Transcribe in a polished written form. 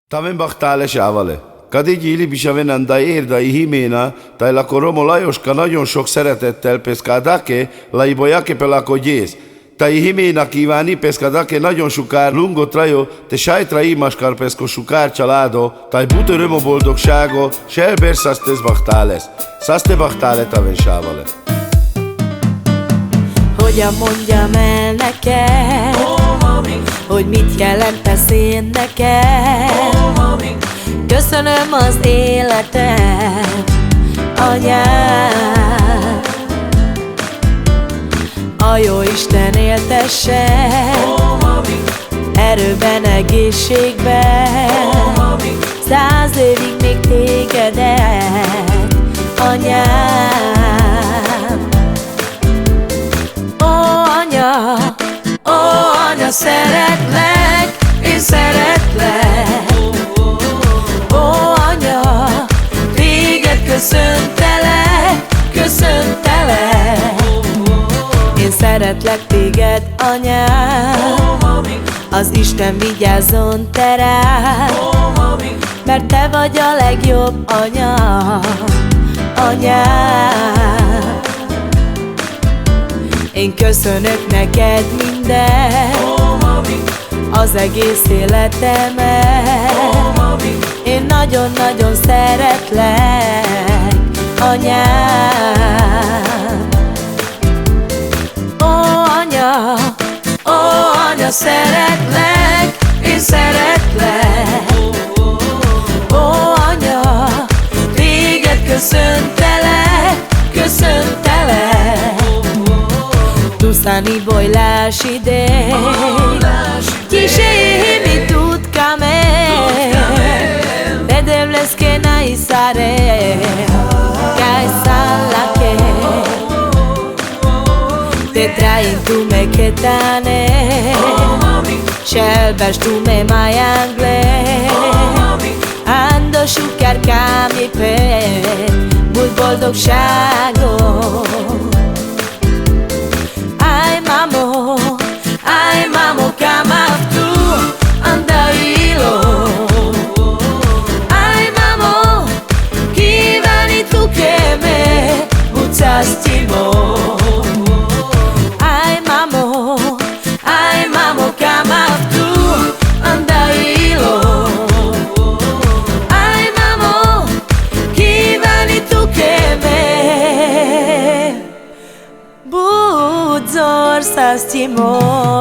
Tamen bachtál sávale. Kadígy illi bisavenanda érda hiména, tajlako Romo Lajoska nagyon sok szeretettel pescadake, laiboyake pelako gyész. Tai hiména kívánni pescadake nagyon sukár lungot rajo, te sajtra imaskar pesko sukár családo, taj bute römo boldogságo, selber szasztesz bachtáles. Szaszte bachtále taven sávale. Hogyan mondjam el neked, hogy mit jelentesz én neked? Köszönöm az életed, anyám. A Jóisten éltesse erőben, egészségben, 100 évig még tégedet, anyám. Ó, anya, szeretlek, én szeretlek. Ó, anya, téged köszöntelek, köszöntelek. Én szeretlek téged, anyám, az Isten vigyázzon te rád, mert te vagy a legjobb anya, anyám. Én köszönök neked mindent, az egész életemet. Én nagyon-nagyon szeretlek, anyám. Ó, anya, szeretlek, én szeretlek. Ó, anya, téged köszöntelek, köszöntelek. Tusani bojlás idej, Tisé mi tutkame, Bedevleske na isare, Kaj salake. Te train tu me ketane, Selbes tu me majangle, Ando sukár kámipet, múlt boldogságot. Ai mamo, kamaf tu andailo. Ai mamo, kívánni tu que me utaztimo. Ai mamo, kamaf tu andailo. Ai mamo, kívánni tu que me budzor szasztimo.